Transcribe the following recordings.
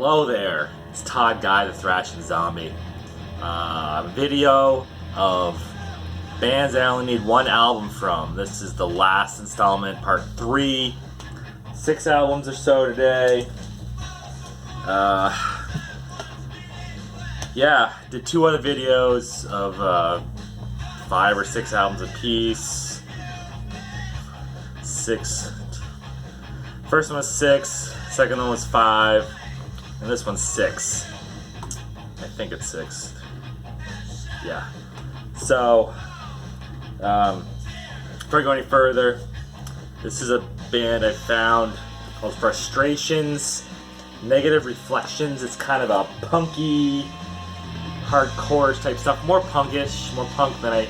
Hello there, it's Todd Guy, the Thrashing Zombie. Video of bands I only need one album from. This is the last installment, part 3. 6 albums or so today. Yeah, did 2 other videos of 5 or 6 albums apiece. 6. First one was 6, second one was 5, and this one's 6. I think it's 6. Yeah. So, before I go any further, this is a band I found called Frustrations, Negative Reflections. It's kind of a punky, hardcore type stuff. More punkish, more punk than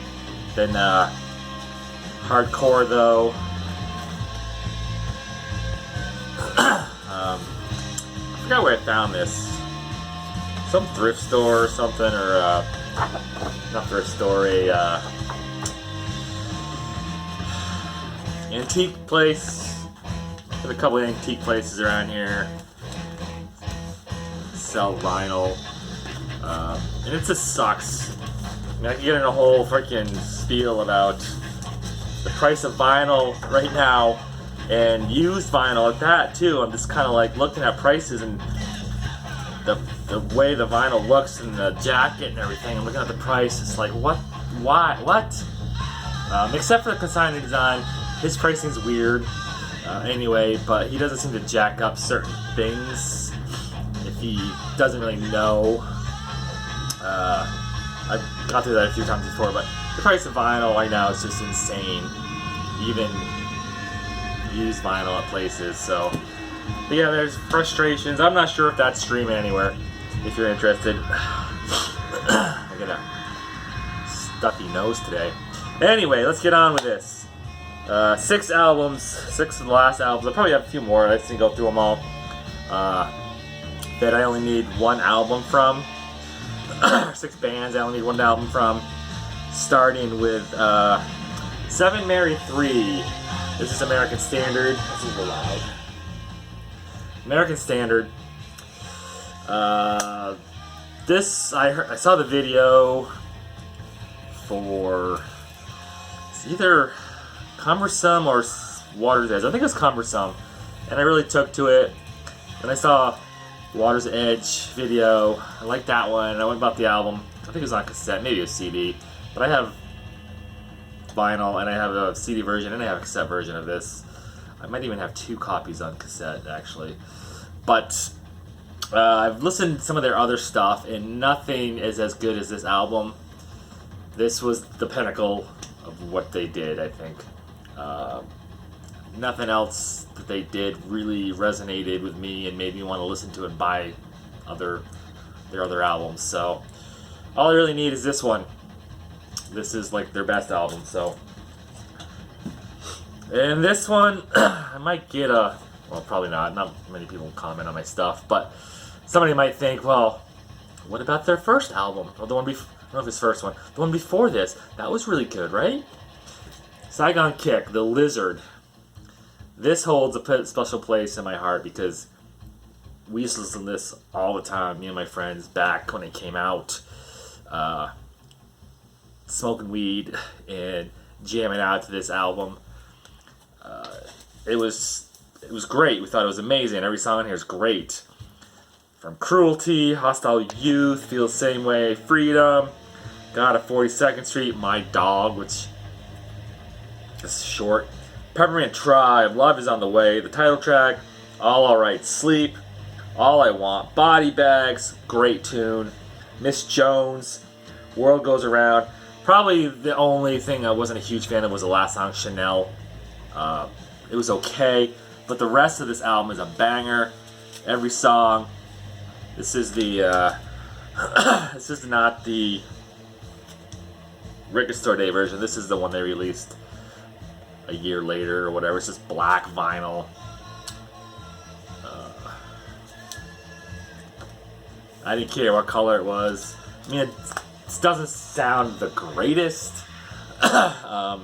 hardcore though. I forgot where I found this. Some thrift store or something, or not thrift store, a antique place. There's a couple of antique places around here. Sell vinyl. And it just sucks. I mean, I could get in a whole freaking spiel about the price of vinyl right now and used vinyl at that too. I'm just kind of like looking at prices and the way the vinyl looks and the jacket and everything. I'm looking at the price. It's like, what? Why? What? Except for the consignment design, his pricing's weird. Anyway, but he doesn't seem to jack up certain things if he doesn't really know. I've gone through that a few times before, but the price of vinyl right now is just insane. Even used vinyl at places. So, but yeah, there's Frustrations. I'm not sure if that's streaming anywhere. If you're interested, I got a stuffy nose today. Anyway, let's get on with this. 6 albums, 6 of the last albums. I'll probably have a few more. I just didn't go through them all. That I only need one album from. 6 bands I only need one album from. Starting with 7 Mary 3. This is American Standard. This is loud. American Standard. This I saw the video for, it's either Cumbersome or Water's Edge. I think it was Cumbersome, and I really took to it. And I saw Water's Edge video. I liked that one. I went and bought the album. I think it was on cassette, maybe it was CD, but I have vinyl and I have a CD version and I have a cassette version of this. I might even have 2 copies on cassette actually. But I've listened to some of their other stuff and nothing is as good as this album. This was the pinnacle of what they did, I think. Nothing else that they did really resonated with me and made me want to listen to and buy their other albums. So all I really need is this one. This is like their best album. So, and this one I might get a, well, probably not. Not many people comment on my stuff, but somebody might think, well, what about their first album? Or the one before, I don't know if it's first one. The one before this, that was really good, right? Saigon Kick, The Lizard. This holds a special place in my heart because we used to listen to this all the time, me and my friends, back when it came out. Smoking weed and jamming out to this album. It was great. We thought it was amazing. Every song on here is great. From Cruelty, Hostile Youth, Feel the Same Way, Freedom, God of 42nd Street, My Dog, which is short. Peppermint Tribe, Love Is on the Way, the title track, All Alright Sleep, All I Want, Body Bags, great tune. Miss Jones, World Goes Around. Probably the only thing I wasn't a huge fan of was the last song, Chanel. It was okay, but the rest of this album is a banger. Every song. This is the this is not the Record Store Day version. This is the one they released a year later or whatever. It's just black vinyl. I didn't care what color it was. I mean, it doesn't sound the greatest, but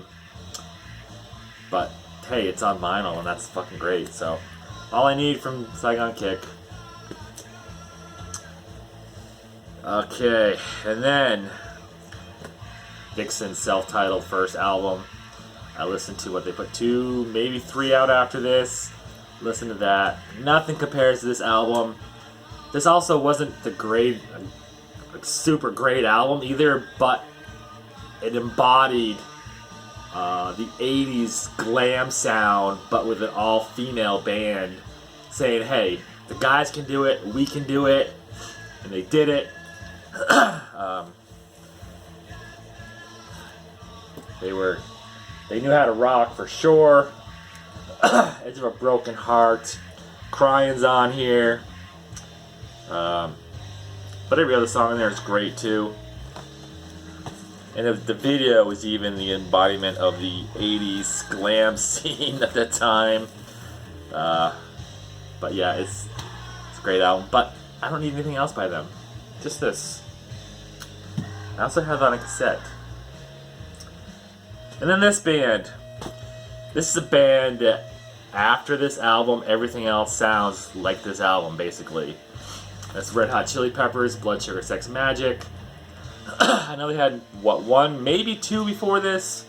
hey, it's on vinyl and that's fucking great. So all I need from Saigon Kick Okay, and then Dixon's self-titled first album. I listened to what they put 2, maybe 3 out after this. Listen to that. Nothing compares to this album. This also wasn't the super great album either, but it embodied the 80s glam sound, but with an all-female band saying, hey, the guys can do it, we can do it, and they did it. They knew how to rock for sure. Edge of a Broken Heart, Crying's on here. But every other song in there is great too. And the video was even the embodiment of the 80s glam scene at that time. But yeah, it's a great album. But I don't need anything else by them. Just this. I also have it on a cassette. And then this band. This is a band that after this album, everything else sounds like this album, basically. That's Red Hot Chili Peppers, Blood Sugar Sex Magik. I know they had, one, maybe 2 before this?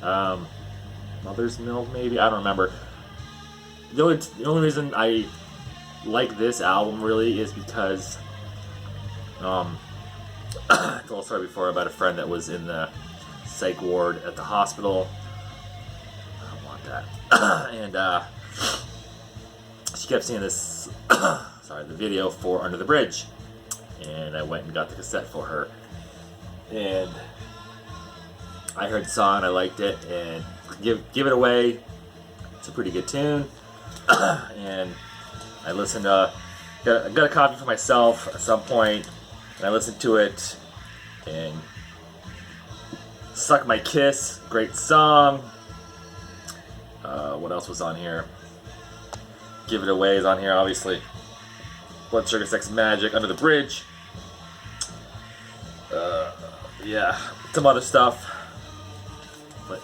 Mother's Milk, maybe? I don't remember. The only reason I like this album, really, is because I told a story before about a friend that was in the psych ward at the hospital. I don't want that. And she kept seeing this, the video for Under the Bridge. And I went and got the cassette for her. And I heard the song, I liked it, and Give It Away. It's a pretty good tune. And I listened to, I got a copy for myself at some point, and I listened to it, and Suck My Kiss, great song. What else was on here? Give It Away is on here, obviously. Blood Sugar Sex Magik, Under the Bridge. Yeah, some other stuff. But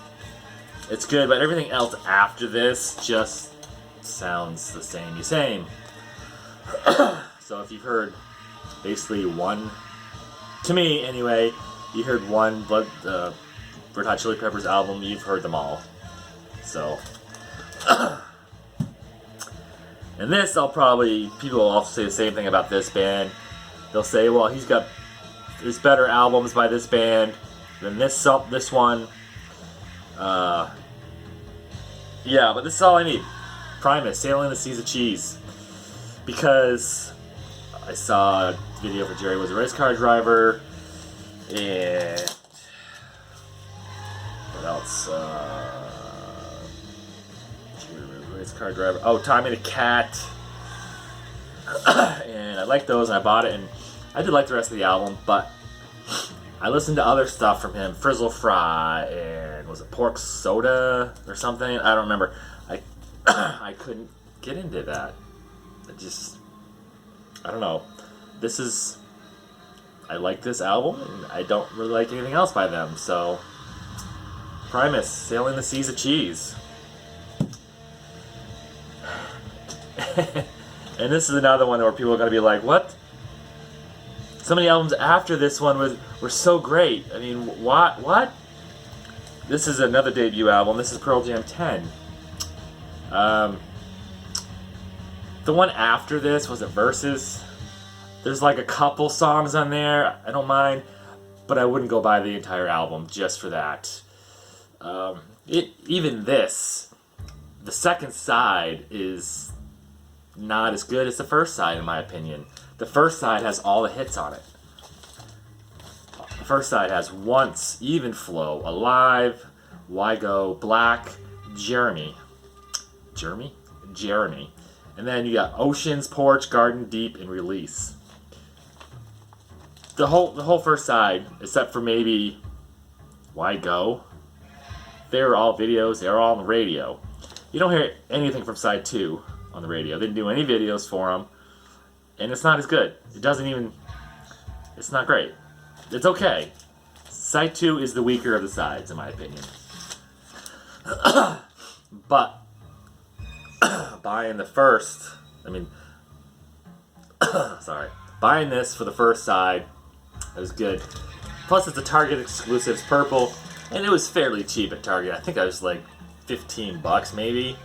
it's good, but everything else after this just sounds the same. So if you've heard basically one, to me anyway, you heard one Red Hot Chili Peppers album, you've heard them all. So, and this, people will also say the same thing about this band. They'll say, well, there's better albums by this band than this one. Yeah, but this is all I need. Primus, Sailing the Seas of Cheese. Because I saw a video for Jerry Was a Race Car Driver, and what else? Race Car Driver. Oh, Tommy the Cat. And I liked those, and I bought it, and I did like the rest of the album, but I listened to other stuff from him, Frizzle Fry, and was it Pork Soda or something? I don't remember. I couldn't get into that. I don't know. I like this album, and I don't really like anything else by them, so Primus, Sailing the Seas of Cheese. And this is another one where people are going to be like, what? Some of the albums after this one were so great. I mean, what? This is another debut album. This is Pearl Jam 10. The one after this, was it Versus? There's like a couple songs on there. I don't mind, but I wouldn't go buy the entire album just for that. Even this, the second side is not as good as the first side, in my opinion. The first side has all the hits on it. The first side has Once, Even Flow, Alive, Why Go, Black, Jeremy. And then you got Oceans, Porch, Garden Deep, and Release. The whole first side, except for maybe Why Go, they were all videos, they were all on the radio. You don't hear anything from side 2 on the radio. They didn't do any videos for them. And it's not as good. It's not great. It's okay. Side 2 is the weaker of the sides, in my opinion. But buying the first, buying this for the first side, it was good. Plus, it's a Target exclusive. It's purple, and it was fairly cheap at Target. I think I was like $15 maybe,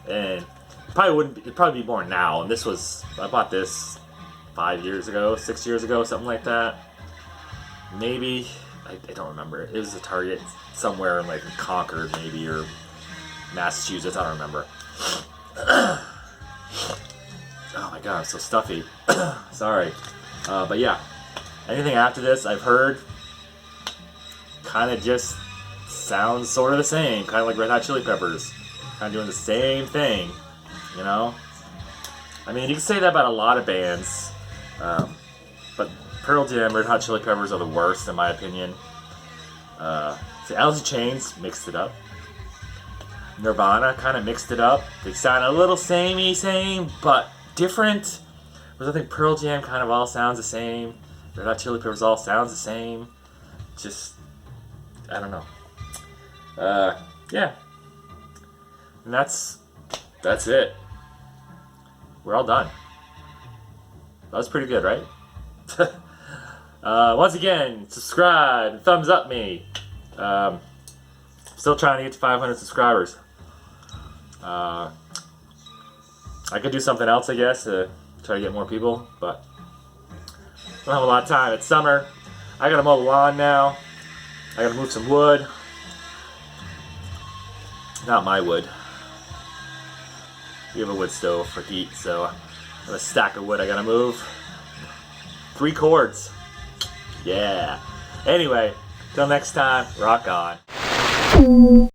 and it'd probably be more now. And I bought this 5 years ago, 6 years ago, something like that. Maybe I don't remember. It was a Target somewhere in like Concord maybe, or Massachusetts. I don't remember. Oh my god, I'm so stuffy. Sorry. But yeah, anything after this I've heard kind of just sounds sort of the same. Kind of like Red Hot Chili Peppers. Kind of doing the same thing, you know? I mean, you can say that about a lot of bands. But Pearl Jam, Red Hot Chili Peppers are the worst in my opinion. So Alice in Chains mixed it up. Nirvana kind of mixed it up. They sound a little same, but different. Whereas I think Pearl Jam kind of all sounds the same. Red Hot Chili Peppers all sounds the same. Just, I don't know. Yeah. And that's it. We're all done. That was pretty good, right? Once again, subscribe, thumbs up me. Still trying to get to 500 subscribers. I could do something else, I guess, to try to get more people, but I don't have a lot of time. It's summer. I gotta mow the lawn now. I gotta move some wood. Not my wood. We have a wood stove for heat, so I have a stack of wood I gotta move. 3 cords. Yeah. Anyway, till next time, rock on.